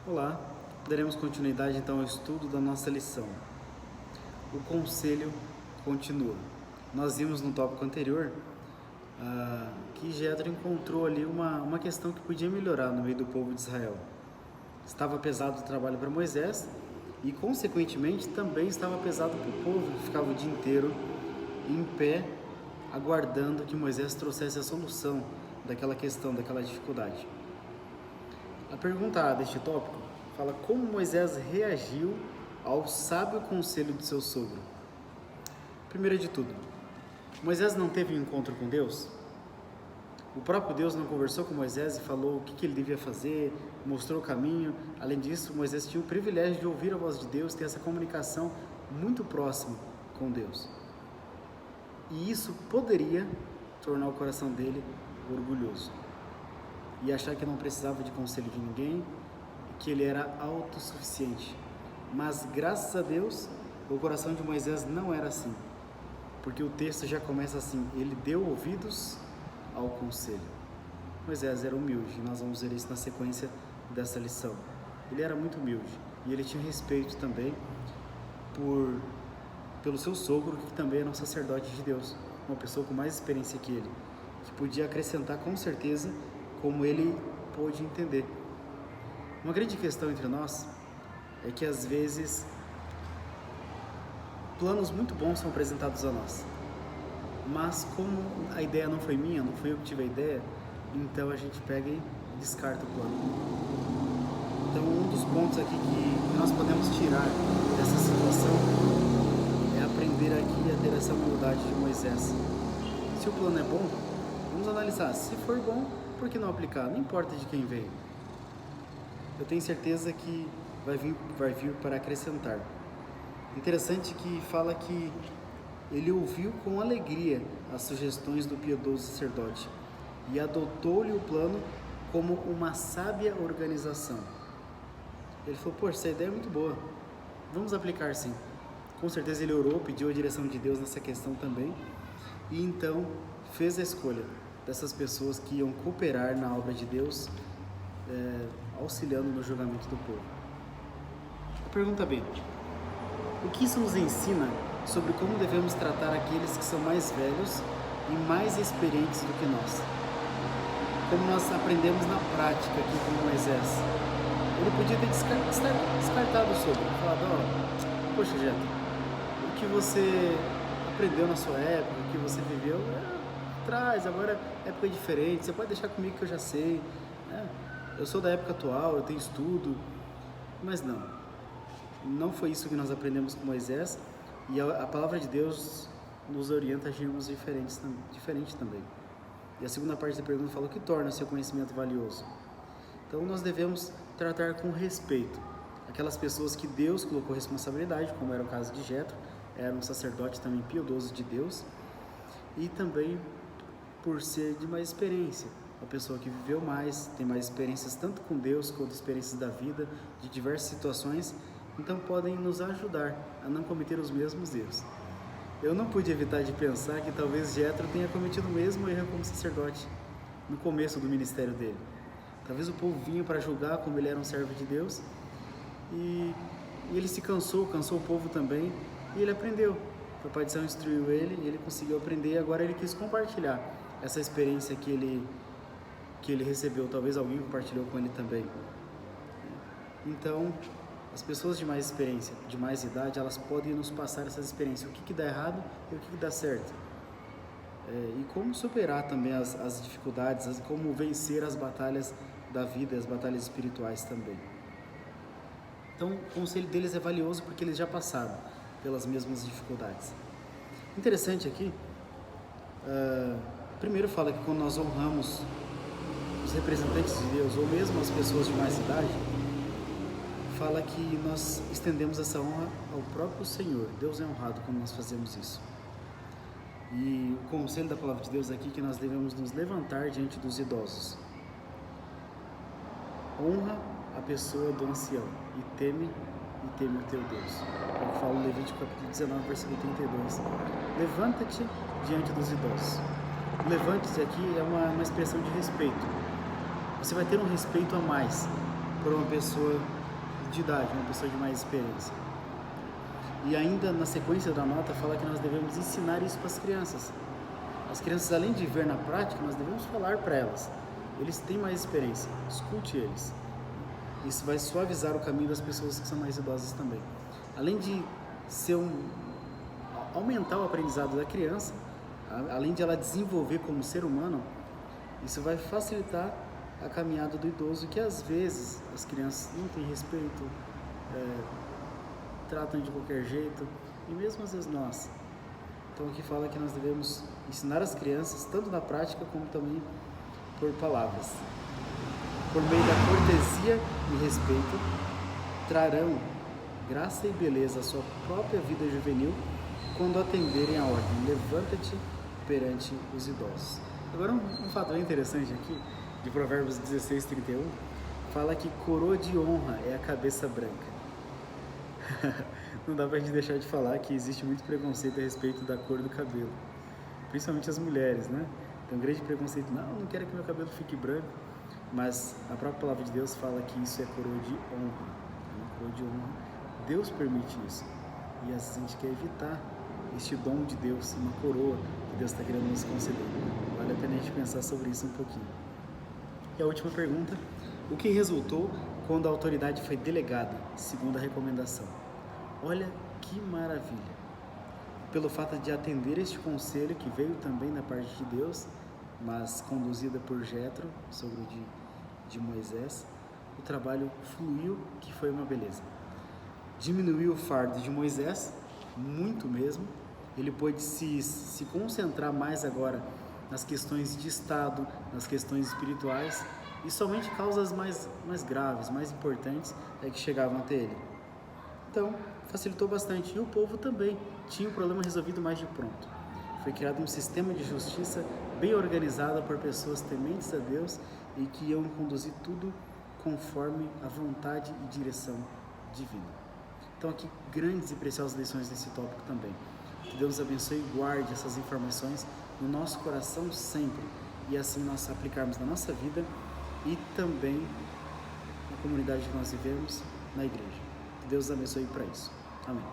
Olá, daremos continuidade então ao estudo da nossa lição. O conselho continua. Nós vimos no tópico anterior que Jetro encontrou ali uma questão que podia melhorar no meio do povo de Israel. Estava pesado o trabalho para Moisés e, consequentemente, também estava pesado para o povo que ficava o dia inteiro em pé, aguardando que Moisés trouxesse a solução daquela questão, daquela dificuldade. A pergunta A deste tópico fala como Moisés reagiu ao sábio conselho de seu sogro. Primeiro de tudo, Moisés não teve um encontro com Deus? O próprio Deus não conversou com Moisés e falou o que ele devia fazer, mostrou o caminho. Além disso, Moisés tinha o privilégio de ouvir a voz de Deus, ter essa comunicação muito próxima com Deus. E isso poderia tornar o coração dele orgulhoso e achar que não precisava de conselho de ninguém, que ele era autossuficiente. Mas graças a Deus, o coração de Moisés não era assim, porque o texto já começa assim: ele deu ouvidos ao conselho. Moisés era humilde, nós vamos ver isso na sequência dessa lição. Ele era muito humilde e ele tinha respeito também pelo seu sogro, que também era um sacerdote de Deus, uma pessoa com mais experiência que ele, que podia acrescentar com certeza como ele pôde entender. Uma grande questão entre nós é que às vezes planos muito bons são apresentados a nós, mas como a ideia não foi minha, não foi eu que tive a ideia, então a gente pega e descarta o plano. Então um dos pontos aqui que nós podemos tirar dessa situação é aprender aqui a ter essa humildade de Moisés. Se o plano é bom, vamos analisar. Se for bom, por que não aplicar? Não importa de quem veio. Eu tenho certeza que vai vir para acrescentar. Interessante que fala que ele ouviu com alegria as sugestões do piedoso sacerdote e adotou-lhe o plano como uma sábia organização. Ele falou: poxa, essa ideia é muito boa, vamos aplicar sim. Com certeza ele orou, pediu a direção de Deus nessa questão também, e então fez a escolha dessas pessoas que iam cooperar na obra de Deus, auxiliando no julgamento do povo. A pergunta B: o que isso nos ensina sobre como devemos tratar aqueles que são mais velhos e mais experientes do que nós? Como nós aprendemos na prática aqui com Moisés. Ele podia ter descartado o sogro, falado: poxa, Jetro, o que você aprendeu na sua época, o que você viveu, atrás, agora é época diferente, você pode deixar comigo que eu já sei, eu sou da época atual, eu tenho estudo. Mas não foi isso que nós aprendemos com Moisés, e a palavra de Deus nos orienta a agirmos diferente também. E a segunda parte da pergunta fala: o que torna o seu conhecimento valioso? Então nós devemos tratar com respeito aquelas pessoas que Deus colocou responsabilidade, como era o caso de Jetro, era um sacerdote também piedoso de Deus, e também por ser de mais experiência, uma pessoa que viveu mais, tem mais experiências tanto com Deus quanto experiências da vida, de diversas situações, então podem nos ajudar a não cometer os mesmos erros. Eu não pude evitar de pensar que talvez Jetro tenha cometido o mesmo erro como sacerdote no começo do ministério dele. Talvez o povo vinha para julgar como ele era um servo de Deus, e ele se cansou o povo também, e ele aprendeu. O pai de Saul instruiu ele e ele conseguiu aprender, e agora ele quis compartilhar essa experiência que ele recebeu. Talvez alguém compartilhou com ele também. Então, as pessoas de mais experiência, de mais idade, elas podem nos passar essas experiências, o que dá errado e o que dá certo. E como superar também as dificuldades, como vencer as batalhas da vida, as batalhas espirituais também. Então, o conselho deles é valioso porque eles já passaram pelas mesmas dificuldades. Interessante aqui, primeiro fala que quando nós honramos os representantes de Deus, ou mesmo as pessoas de mais idade, fala que nós estendemos essa honra ao próprio Senhor. Deus é honrado quando nós fazemos isso. E o conselho da palavra de Deus aqui é que nós devemos nos levantar diante dos idosos. Honra a pessoa do ancião e teme o teu Deus. É o que fala no Levítico capítulo 19, versículo 32. Levanta-te diante dos idosos. Levante-se aqui é uma expressão de respeito. Você vai ter um respeito a mais por uma pessoa de idade, uma pessoa de mais experiência. E ainda na sequência da nota fala que nós devemos ensinar isso para as crianças. As crianças, além de ver na prática, nós devemos falar para elas. Eles têm mais experiência, escute eles. Isso vai suavizar o caminho das pessoas que são mais idosas também. Além de aumentar o aprendizado da criança, além de ela desenvolver como ser humano, isso vai facilitar a caminhada do idoso, que às vezes as crianças não têm respeito, tratam de qualquer jeito, e mesmo às vezes nós. Então aqui fala que nós devemos ensinar as crianças, tanto na prática como também por palavras. Por meio da cortesia e respeito, trarão graça e beleza à sua própria vida juvenil quando atenderem a ordem: levanta-te perante os idosos. Agora um fato bem interessante aqui, de Provérbios 16:31, fala que coroa de honra é a cabeça branca. Não dá pra gente deixar de falar que existe muito preconceito a respeito da cor do cabelo, principalmente as mulheres, né? Tem um grande preconceito: não quero que meu cabelo fique branco, mas a própria palavra de Deus fala que isso é coroa de honra. Uma coroa de honra, Deus permite isso, e às vezes a gente quer evitar este dom de Deus, uma coroa que Deus está querendo nos conceder. Vale a pena a gente pensar sobre isso um pouquinho. E a última pergunta: o que resultou quando a autoridade foi delegada, segundo a recomendação? Olha que maravilha! Pelo fato de atender este conselho, que veio também da parte de Deus, mas conduzida por Jetro, sogro de Moisés, o trabalho fluiu, que foi uma beleza. Diminuiu o fardo de Moisés, muito mesmo. Ele pôde se concentrar mais agora nas questões de Estado, nas questões espirituais, e somente causas mais graves, mais importantes, é que chegavam até ele. Então, facilitou bastante. E o povo também tinha o problema resolvido mais de pronto. Foi criado um sistema de justiça bem organizado por pessoas tementes a Deus e que iam conduzir tudo conforme a vontade e direção divina. Então aqui, grandes e preciosas lições nesse tópico também. Que Deus abençoe e guarde essas informações no nosso coração sempre, e assim nós aplicarmos na nossa vida e também na comunidade que nós vivemos, na igreja. Que Deus abençoe para isso. Amém.